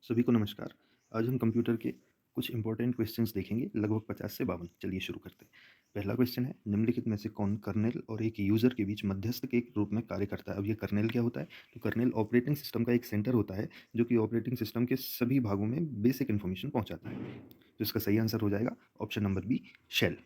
सभी को नमस्कार। आज हम कंप्यूटर के कुछ इंपॉर्टेंट क्वेश्चंस देखेंगे, लगभग 50 से 52। चलिए शुरू करते हैं। पहला क्वेश्चन है, निम्नलिखित में से कौन कर्नेल और एक यूज़र के बीच मध्यस्थ के रूप में कार्य करता है? अब ये कर्नेल क्या होता है? तो कर्नेल ऑपरेटिंग सिस्टम का एक सेंटर होता है, जो कि ऑपरेटिंग सिस्टम के सभी भागों में बेसिक इन्फॉर्मेशन पहुँचाता है। तो इसका सही आंसर हो जाएगा option number B, shell.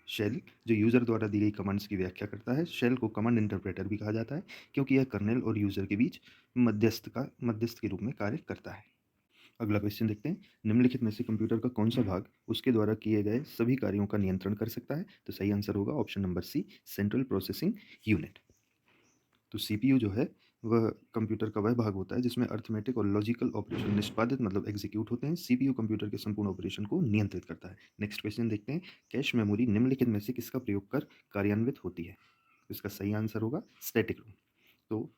Shell जो यूज़र द्वारा दी गई कमांड्स की व्याख्या करता है। शेल को कमांड इंटरप्रेटर भी कहा जाता है, क्योंकि यह कर्नेल और यूज़र के बीच मध्यस्थ के रूप में कार्य करता है। अगला क्वेश्चन देखते हैं, निम्नलिखित में से कंप्यूटर का कौन सा भाग उसके द्वारा किए गए सभी कार्यों का नियंत्रण कर सकता है? तो सही आंसर होगा option number C, central processing unit. तो सीपीयू जो है वह कंप्यूटर का वह भाग होता है जिसमें अर्थमेटिक और लॉजिकल ऑपरेशन निष्पादित मतलब एग्जीक्यूट होते हैं। सीपीयू कंप्यूटर के संपूर्ण ऑपरेशन को नियंत्रित करता है। नेक्स्ट क्वेश्चन देखते हैं, कैश मेमोरी निम्नलिखित में से किसका प्रयोग कर कार्यान्वित होती है? तो इसका सही आंसर होगा स्टैटिक रोम। तो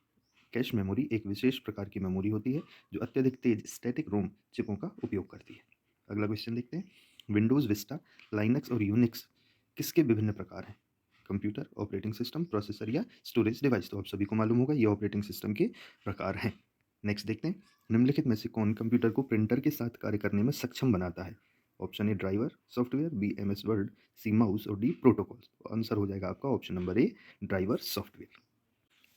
कैश मेमोरी एक विशेष प्रकार की मेमोरी होती है जो अत्यधिक तेज स्टैटिक रोम चिपों का उपयोग करती है। अगला क्वेश्चन देखते हैं, विंडोज़ विस्टा, लाइनक्स और यूनिक्स किसके विभिन्न प्रकार हैं? कंप्यूटर, ऑपरेटिंग सिस्टम, प्रोसेसर या स्टोरेज डिवाइस? तो आप सभी को मालूम होगा ये ऑपरेटिंग सिस्टम के प्रकार हैं। नेक्स्ट देखते हैं, निम्नलिखित में से कौन कंप्यूटर को प्रिंटर के साथ कार्य करने में सक्षम बनाता है? Option A driver software, B M S Word, C mouse और डी प्रोटोकॉल। आंसर हो जाएगा आपका option number A, driver software.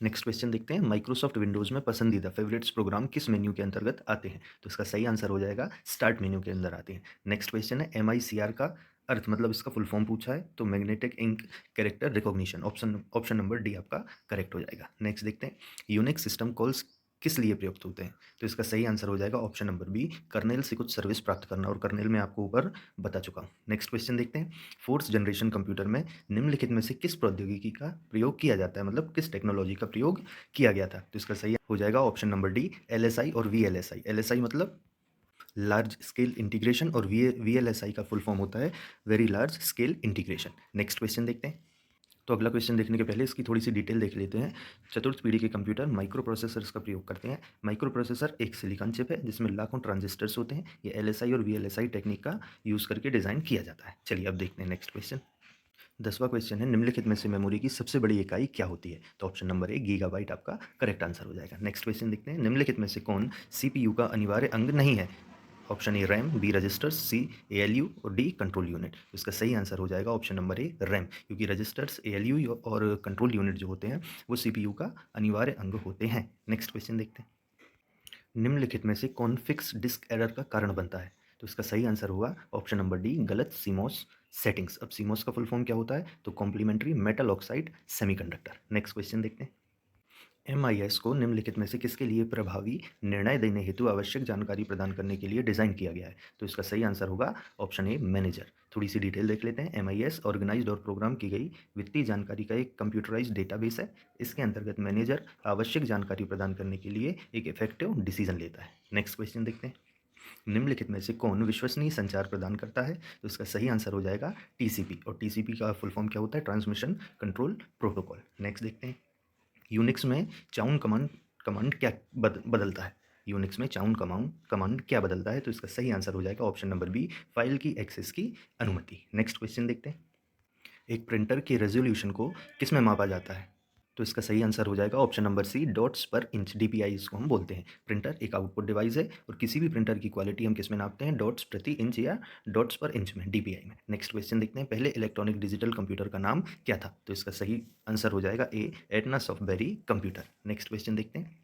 Next question देखते हैं, माइक्रोसॉफ्ट विंडोज़ में पसंदीदा फेवरेट्स प्रोग्राम किस मेन्यू के अंतर्गत आते हैं? तो इसका सही आंसर हो जाएगा स्टार्ट मेन्यू के अंदर आते हैं। नेक्स्ट क्वेश्चन है, MICR का अर्थ मतलब इसका फुल फॉर्म पूछा है, तो magnetic ink character recognition. Option option number D आपका करेक्ट हो जाएगा। नेक्स्ट देखते हैं, यूनिक्स सिस्टम कॉल्स किस लिए प्रयुक्त होते हैं? तो इसका सही आंसर हो जाएगा ऑप्शन नंबर बी, कर्नेल से कुछ सर्विस प्राप्त करना, और कर्नेल में आपको ऊपर बता चुका हूँ। नेक्स्ट क्वेश्चन देखते हैं, फोर्थ जनरेशन कंप्यूटर में निम्नलिखित में से किस प्रौद्योगिकी का प्रयोग किया जाता है, मतलब किस टेक्नोलॉजी का प्रयोग किया गया था? तो इसका सही हो जाएगा ऑप्शन नंबर डी, LSI और VLSI। LSI मतलब लार्ज स्केल इंटीग्रेशन, और VLSI का फुल फॉर्म होता है very large scale integration. Next question देखते हैं। तो अगला क्वेश्चन देखने के पहले इसकी थोड़ी सी डिटेल देख लेते हैं। चतुर्थ पीढ़ी के कंप्यूटर माइक्रो प्रोसेसर्स का प्रयोग करते हैं। माइक्रो प्रोसेसर एक सिलिकॉन चिप है जिसमें लाखों ट्रांजिस्टर्स होते हैं। ये LSI और VLSI टेक्निक का यूज़ करके डिज़ाइन किया जाता है। चलिए अब देखते हैं नेक्स्ट क्वेश्चन। 10वां क्वेश्चन है, निम्नलिखित में से मेमोरी की सबसे बड़ी इकाई क्या होती है? तो ऑप्शन नंबर ए, गीगाबाइट आपका करेक्ट आंसर हो जाएगा। नेक्स्ट क्वेश्चन देखते हैं, निम्नलिखित में से कौन सीपीयू का अनिवार्य अंग नहीं है? Option A RAM, B registers, C ALU और डी कंट्रोल यूनिट। तो इसका सही आंसर हो जाएगा ऑप्शन नंबर ए, रैम, क्योंकि रजिस्टर्स, ALU और कंट्रोल यूनिट जो होते हैं वो सीपीयू का अनिवार्य अंग होते हैं। नेक्स्ट क्वेश्चन देखते हैं, निम्नलिखित में से कौन फिक्स डिस्क एरर का कारण बनता है? तो इसका सही आंसर होगा ऑप्शन नंबर डी, गलत सीमोस सेटिंग्स। अब सीमोस का फुल फॉर्म क्या होता है? तो complementary metal oxide semiconductor. Next question देखते हैं, MIS को निम्नलिखित में से किसके लिए प्रभावी निर्णय देने हेतु आवश्यक जानकारी प्रदान करने के लिए डिज़ाइन किया गया है? तो इसका सही आंसर होगा ऑप्शन ए, मैनेजर। थोड़ी सी डिटेल देख लेते हैं। MIS ऑर्गेनाइज्ड और प्रोग्राम की गई वित्तीय जानकारी का एक कंप्यूटराइज्ड डेटाबेस है। इसके अंतर्गत मैनेजर आवश्यक जानकारी प्रदान करने के लिए एक इफेक्टिव डिसीजन लेता है। नेक्स्ट क्वेश्चन देखते हैं, निम्नलिखित में से कौन विश्वसनीय संचार प्रदान करता है? तो इसका सही आंसर हो जाएगा TCP, और TCP का फुल फॉर्म क्या होता है? Transmission control protocol. नेक्स्ट देखते हैं, यूनिक्स में चाउन कमांड कमांड क्या बदलता है? यूनिक्स में चाउन कमांड कमांड क्या बदलता है? तो इसका सही आंसर हो जाएगा ऑप्शन नंबर बी, फाइल की एक्सेस की अनुमति। नेक्स्ट क्वेश्चन देखते हैं, एक प्रिंटर के रेजोल्यूशन को किस में मापा जाता है? तो इसका सही आंसर हो जाएगा ऑप्शन नंबर सी, डॉट्स पर इंच, DPI इसको हम बोलते हैं। प्रिंटर एक आउटपुट डिवाइस है, और किसी भी प्रिंटर की क्वालिटी हम किस में नापते हैं? डॉट्स प्रति इंच या डॉट्स पर इंच में, DPI में। नेक्स्ट क्वेश्चन देखते हैं, पहले इलेक्ट्रॉनिक डिजिटल कंप्यूटर का नाम क्या था? तो इसका सही आंसर हो जाएगा ए, एटना सॉफ्टबेरी कंप्यूटर। नेक्स्ट क्वेश्चन देखते हैं,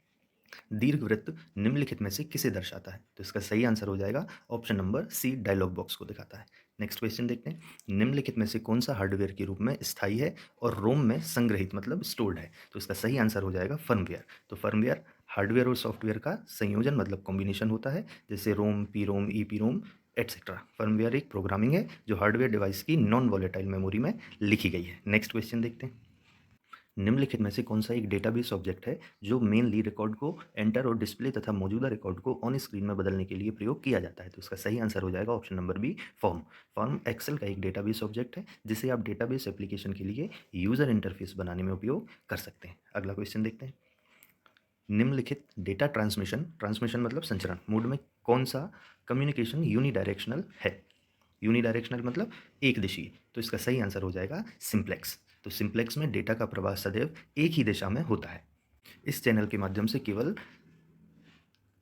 दीर्घवृत्त निम्नलिखित में से किसे दर्शाता है? तो इसका सही आंसर हो जाएगा option number C, dialog box को दिखाता है। नेक्स्ट क्वेश्चन देखते हैं, निम्नलिखित में से कौन सा हार्डवेयर के रूप में स्थायी है और रोम में संग्रहित मतलब स्टोर्ड है? तो इसका सही आंसर हो जाएगा फर्मवेयर। तो फर्मवेयर हार्डवेयर और सॉफ्टवेयर का संयोजन मतलब कॉम्बिनेशन होता है, जैसे रोम, PROM, EPROM एटसेट्रा। फर्मवेयर एक प्रोग्रामिंग है जो हार्डवेयर डिवाइस की नॉन वॉलेटाइल मेमोरी में लिखी गई है। नेक्स्ट क्वेश्चन देखते हैं, निम्नलिखित में से कौन सा एक डेटाबेस ऑब्जेक्ट है जो मेनली रिकॉर्ड को एंटर और डिस्प्ले तथा मौजूदा रिकॉर्ड को ऑन स्क्रीन में बदलने के लिए प्रयोग किया जाता है? तो इसका सही आंसर हो जाएगा option number B, form. Form Excel का एक डेटाबेस ऑब्जेक्ट है जिसे आप डेटाबेस एप्लीकेशन के लिए यूजर इंटरफेस बनाने में उपयोग कर सकते हैं। अगला क्वेश्चन देखते हैं, निम्नलिखित डेटा ट्रांसमिशन ट्रांसमिशन मतलब संचरण मोड में कौन सा कम्युनिकेशन यूनिडायरेक्शनल है? यूनिडायरेक्शनल मतलब एक दिशीय। तो इसका सही आंसर हो जाएगा सिंप्लेक्स। तो सिंप्लेक्स में डेटा का प्रवाह सदैव एक ही दिशा में होता है। इस चैनल के माध्यम से केवल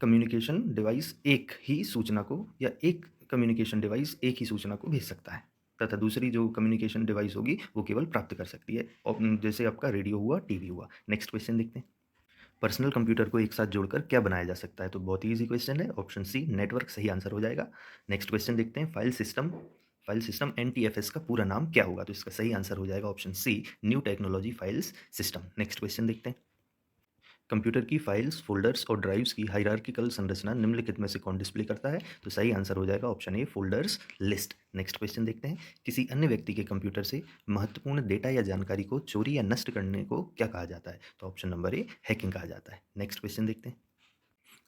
कम्युनिकेशन डिवाइस एक ही सूचना को या एक कम्युनिकेशन डिवाइस एक ही सूचना को भेज सकता है तथा दूसरी जो कम्युनिकेशन डिवाइस होगी वो केवल प्राप्त कर सकती है। जैसे आपका रेडियो हुआ, टीवी हुआ। नेक्स्ट क्वेश्चन देखते हैं। पर्सनल कंप्यूटर को एक साथ जोड़कर क्या बनाया जा सकता है? तो बहुत ही ईजी क्वेश्चन है। ऑप्शन सी नेटवर्क सही आंसर हो जाएगा। नेक्स्ट क्वेश्चन देखते हैं। फाइल सिस्टम एनटीएफएस का पूरा नाम क्या होगा? तो इसका सही आंसर हो जाएगा option C new technology files system. Next question देखते हैं। कंप्यूटर की फाइल्स, फ़ोल्डर्स और ड्राइव्स की हायरार्किकल संरचना निम्नलिखित में से कौन डिस्प्ले करता है? तो सही आंसर हो जाएगा option A folders list. Next question देखते हैं। किसी अन्य व्यक्ति के कंप्यूटर से महत्वपूर्ण डेटा या जानकारी को चोरी या नष्ट करने को क्या कहा जाता है? तो ऑप्शन नंबर ए हैकिंग कहा जाता है। नेक्स्ट क्वेश्चन देखते हैं।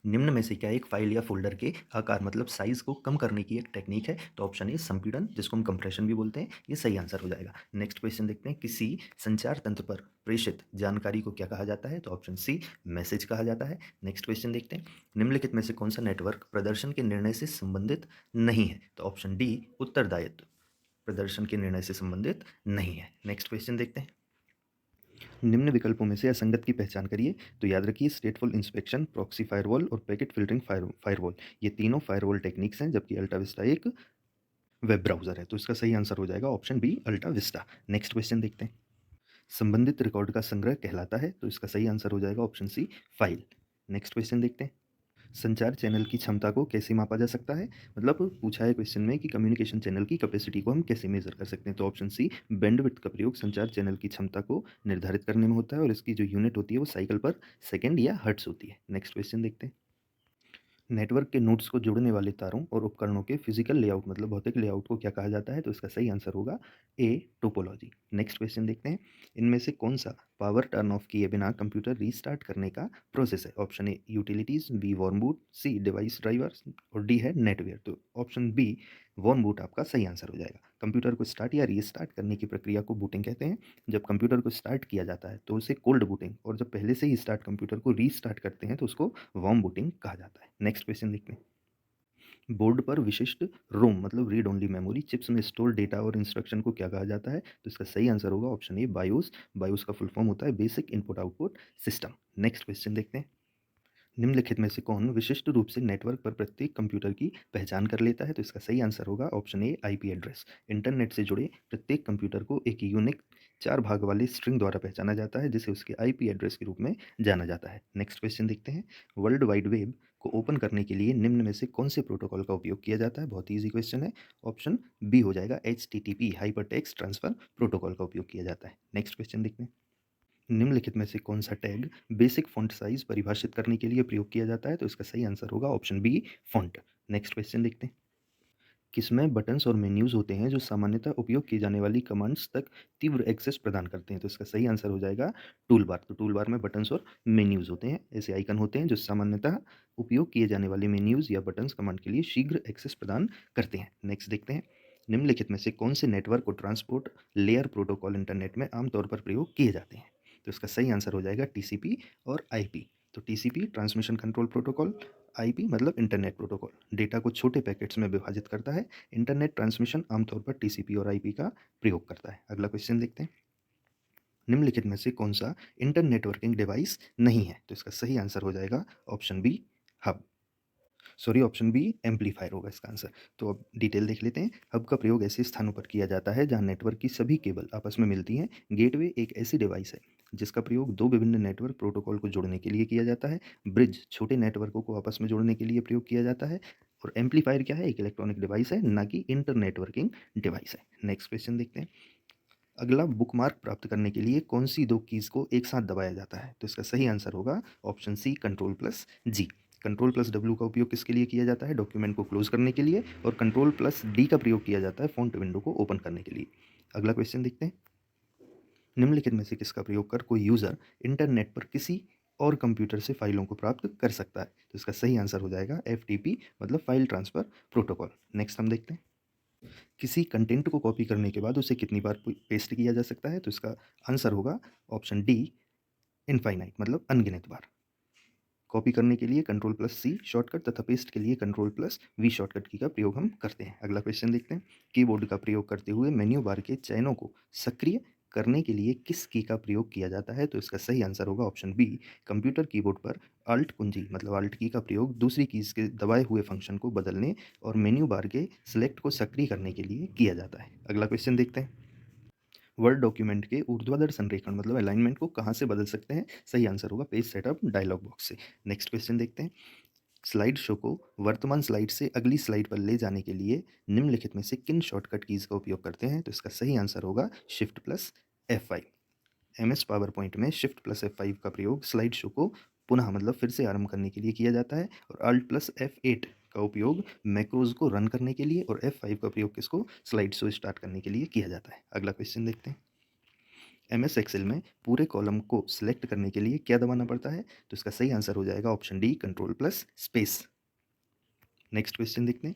निम्न में से क्या एक फाइल या फ़ोल्डर के आकार मतलब साइज़ को कम करने की एक टेक्नीक है? तो ऑप्शन ए संपीड़न, जिसको हम कंप्रेशन भी बोलते हैं, ये सही आंसर हो जाएगा। नेक्स्ट क्वेश्चन देखते हैं। किसी संचार तंत्र पर प्रेषित जानकारी को क्या कहा जाता है? तो ऑप्शन सी मैसेज कहा जाता है। नेक्स्ट क्वेश्चन देखते हैं। निम्नलिखित में से कौन सा नेटवर्क प्रदर्शन के निर्णय से संबंधित नहीं है? तो ऑप्शन डी उत्तरदायित्व प्रदर्शन के निर्णय से संबंधित नहीं है। नेक्स्ट क्वेश्चन देखते हैं। निम्न विकल्पों में से असंगत की पहचान करिए। तो याद रखिए स्टेटफुल इंस्पेक्शन, प्रॉक्सी फायरवॉल और पैकेट फिल्टरिंग फायरवॉल, ये तीनों फायरवॉल टेक्निक्स हैं, जबकि अल्टा विस्टा एक वेब ब्राउज़र है। तो इसका सही आंसर हो जाएगा option B AltaVista. Next question देखते हैं। संबंधित रिकॉर्ड का संग्रह कहलाता है? तो इसका सही आंसर हो जाएगा option C file. Next question देखते हैं। संचार चैनल की क्षमता को कैसे मापा जा सकता है? मतलब पूछा है क्वेश्चन में कि कम्युनिकेशन चैनल की कैपेसिटी को हम कैसे मेजर कर सकते हैं? तो ऑप्शन सी बैंडविड्थ का प्रयोग संचार चैनल की क्षमता को निर्धारित करने में होता है और इसकी जो यूनिट होती है वो साइकिल पर सेकंड या हर्ट्ज होती है। नेक्स्ट क्वेश्चन देखते हैं। नेटवर्क के नोड्स को जोड़ने वाले तारों और उपकरणों के फिजिकल लेआउट मतलब भौतिक लेआउट को क्या कहा जाता है? तो इसका सही आंसर होगा ए टोपोलॉजी। नेक्स्ट क्वेश्चन देखते हैं। इनमें से कौन सा पावर टर्न ऑफ किए बिना कंप्यूटर रीस्टार्ट करने का प्रोसेस है? Option A utilities, B warm boot, C device drivers और डी है नेटवेयर। तो ऑप्शन बी वार्म बूट आपका सही आंसर हो जाएगा। कंप्यूटर को स्टार्ट या रीस्टार्ट करने की प्रक्रिया को बूटिंग कहते हैं। जब कंप्यूटर को स्टार्ट किया जाता है तो उसे कोल्ड बूटिंग, और जब पहले से ही स्टार्ट कंप्यूटर को रीस्टार्ट करते हैं तो उसको वार्म बूटिंग कहा जाता है। नेक्स्ट क्वेश्चन देखते हैं। बोर्ड पर विशिष्ट रोम मतलब रीड ओनली मेमोरी चिप्स में स्टोर डेटा और इंस्ट्रक्शन को क्या कहा जाता है? तो इसका सही आंसर होगा ऑप्शन ए बायोस। बायोस का फुल फॉर्म होता है basic input output system. Next question देखते हैं। निम्नलिखित में से कौन विशिष्ट रूप से नेटवर्क पर प्रत्येक कंप्यूटर की पहचान कर लेता है? तो इसका सही आंसर होगा option A IP address. Internet से जुड़े प्रत्येक कंप्यूटर को एक यूनिक 4 भाग वाली स्ट्रिंग द्वारा पहचाना जाता है, जिसे उसके आईपी एड्रेस के रूप में जाना जाता है। नेक्स्ट क्वेश्चन देखते हैं। वर्ल्ड वाइड वेब को ओपन करने के लिए निम्न में से कौन से प्रोटोकॉल का उपयोग किया जाता है? बहुत ईजी क्वेश्चन है। ऑप्शन बी हो जाएगा HTTP hyper text transfer protocol का उपयोग किया जाता है। नेक्स्ट क्वेश्चन देखते हैं। निम्नलिखित में से कौन सा टैग बेसिक फ़ॉन्ट साइज़ परिभाषित करने के लिए प्रयोग किया जाता है? तो इसका सही आंसर होगा option B font. Next question देखते हैं। किसमें बटन्स और मेन्यूज़ होते हैं जो सामान्यतः उपयोग की जाने वाली कमांड्स तक तीव्र एक्सेस प्रदान करते हैं? तो इसका सही आंसर हो जाएगा टूल बार। तो टूल बार में बटन्स और मेन्यूज़ होते हैं, ऐसे आइकन होते हैं जो सामान्यतः उपयोग किए जाने वाले मेन्यूज़ या बटन्स कमांड के लिए शीघ्र एक्सेस प्रदान करते हैं। नेक्स्ट देखते हैं। निम्नलिखित में से कौन से नेटवर्क और ट्रांसपोर्ट लेयर प्रोटोकॉल इंटरनेट में आमतौर पर प्रयोग किए जाते हैं? तो इसका सही आंसर हो जाएगा टीसीपी और आईपी। तो TCP transmission control protocol, IP मतलब इंटरनेट प्रोटोकॉल डेटा को छोटे पैकेट्स में विभाजित करता है। इंटरनेट ट्रांसमिशन आमतौर पर टीसीपी और आईपी का प्रयोग करता है। अगला क्वेश्चन देखते हैं। निम्नलिखित में से कौन सा इंटर नेटवर्किंग डिवाइस नहीं है? तो इसका सही आंसर हो जाएगा option B hub. Sorry, option B amplifier होगा इसका आंसर। तो अब डिटेल देख लेते हैं। हब का प्रयोग ऐसे स्थानों पर किया जाता है जहां नेटवर्क की सभी केबल आपस में मिलती हैं। गेटवे एक ऐसी डिवाइस है जिसका प्रयोग दो विभिन्न नेटवर्क प्रोटोकॉल को जोड़ने के लिए किया जाता है। ब्रिज छोटे नेटवर्कों को आपस में जोड़ने के लिए प्रयोग किया जाता है। और एम्पलीफायर क्या है? एक इलेक्ट्रॉनिक डिवाइस है, ना कि इंटर नेटवर्किंग डिवाइस है। नेक्स्ट क्वेश्चन देखते हैं। अगला बुकमार्क प्राप्त करने के लिए कौन सी दो कीज़ को एक साथ दबाया जाता है? तो इसका सही आंसर होगा ऑप्शन सी कंट्रोल प्लस जी। कंट्रोल प्लस डब्ल्यू का उपयोग किसके लिए किया जाता है? डॉक्यूमेंट को क्लोज करने के लिए। और कंट्रोल प्लस डी का प्रयोग किया जाता है फ़ॉन्ट विंडो को ओपन करने के लिए। अगला क्वेश्चन देखते हैं। निम्नलिखित में से किसका प्रयोग कर कोई यूज़र इंटरनेट पर किसी और कंप्यूटर से फाइलों को प्राप्त कर सकता है? तो इसका सही आंसर हो जाएगा एफटीपी मतलब फाइल ट्रांसफ़र प्रोटोकॉल। नेक्स्ट हम देखते हैं। किसी कंटेंट को कॉपी करने के बाद उसे कितनी बार पेस्ट किया जा सकता है? तो इसका आंसर होगा ऑप्शन डी इनफाइनाइट मतलब अनगिनत बार। कॉपी करने के लिए कंट्रोल प्लस सी शॉर्टकट तथा पेस्ट के लिए कंट्रोल प्लस वी शॉर्टकट की का प्रयोग हम करते हैं। अगला क्वेश्चन देखते हैं। कीबोर्ड का प्रयोग करते हुए मेन्यू बार के चयनों को सक्रिय करने के लिए किस की का प्रयोग किया जाता है? तो इसका सही आंसर होगा ऑप्शन बी, कंप्यूटर कीबोर्ड पर अल्ट कुंजी मतलब अल्ट की का प्रयोग दूसरी कीज़ के दबाए हुए फंक्शन को बदलने और मेन्यू बार के सिलेक्ट को सक्रिय करने के लिए किया जाता है। अगला क्वेश्चन देखते हैं। वर्ड डॉक्यूमेंट के ऊर्ध्वाधर संरेखण मतलब अलाइनमेंट को कहाँ से बदल सकते हैं? सही आंसर होगा पेज सेटअप डायलॉग बॉक्स से। नेक्स्ट क्वेश्चन देखते हैं। स्लाइड शो को वर्तमान स्लाइड से अगली स्लाइड पर ले जाने के लिए निम्नलिखित में से किन शॉर्टकट कीज़ का उपयोग करते हैं? तो इसका सही आंसर होगा shift plus F5। MS power point में शिफ्ट प्लस F5 का प्रयोग स्लाइड शो को पुनः मतलब फिर से आरंभ करने के लिए किया जाता है और अल्ट प्लस F8 का उपयोग मैक्रोज को रन करने के लिए और F5 का प्रयोग किसको स्लाइड शो स्टार्ट करने के लिए किया जाता है। अगला क्वेश्चन देखते हैं। एमएस एक्सेल में पूरे कॉलम को सिलेक्ट करने के लिए क्या दबाना पड़ता है? तो इसका सही आंसर हो जाएगा option D, control plus space. Next question देखते हैं।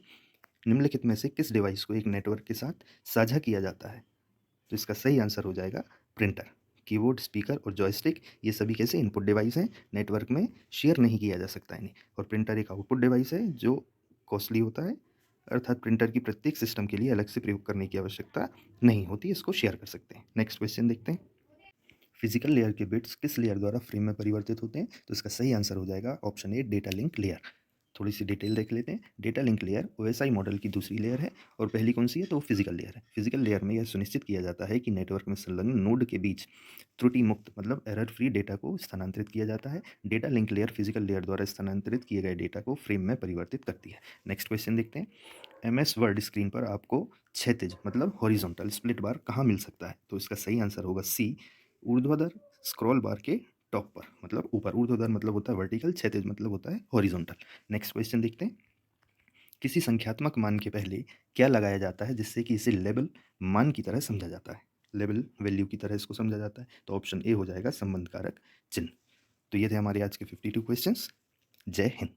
निम्नलिखित में से किस डिवाइस को एक नेटवर्क के साथ साझा किया जाता है? तो इसका सही आंसर हो जाएगा प्रिंटर। कीबोर्ड, स्पीकर और जॉयस्टिक ये सभी कैसे इनपुट डिवाइस हैं, नेटवर्क में शेयर नहीं किया जा सकता इन्हें। और प्रिंटर एक आउटपुट डिवाइस है जो कॉस्टली होता है, अर्थात प्रिंटर की प्रत्येक सिस्टम के लिए अलग से प्रयोग करने की आवश्यकता नहीं होती, इसको शेयर कर सकते हैं। नेक्स्ट क्वेश्चन देखते हैं। फिजिकल लेयर के बिट्स किस लेयर द्वारा फ्रेम में परिवर्तित होते हैं? तो इसका सही आंसर हो जाएगा option A, data link layer. थोड़ी सी डिटेल देख लेते हैं। Data link layer OSI model की दूसरी लेयर है और पहली कौन सी है? तो वो फिजिकल लेयर है। फिजिकल लेयर में यह सुनिश्चित किया जाता है कि नेटवर्क में संलग्न नोड के बीच त्रुटि मुक्त मतलब एरर फ्री डेटा को स्थानांतरित किया जाता है। Data link layer physical layer द्वारा स्थानांतरित किए गए डेटा को फ्रेम में परिवर्तित करती है। नेक्स्ट क्वेश्चन देखते हैं। एमएस वर्ड स्क्रीन पर आपको क्षैतिज मतलब हॉरिजॉन्टल स्प्लिट बार कहाँ मिल सकता है? तो इसका सही आंसर होगा सी, ऊर्ध्वाधर स्क्रॉल बार के टॉप पर मतलब ऊपर। ऊर्ध्वाधर मतलब होता है वर्टिकल, क्षैतिज मतलब होता है हॉरिजॉन्टल। नेक्स्ट क्वेश्चन देखते हैं। किसी संख्यात्मक मान के पहले क्या लगाया जाता है जिससे कि इसे लेबल मान की तरह समझा जाता है? लेबल वैल्यू की तरह इसको समझा जाता है। तो ऑप्शन ए हो जाएगा संबंध कारक चिन्ह। तो ये थे हमारे आज के 52 क्वेश्चंस। जय हिंद।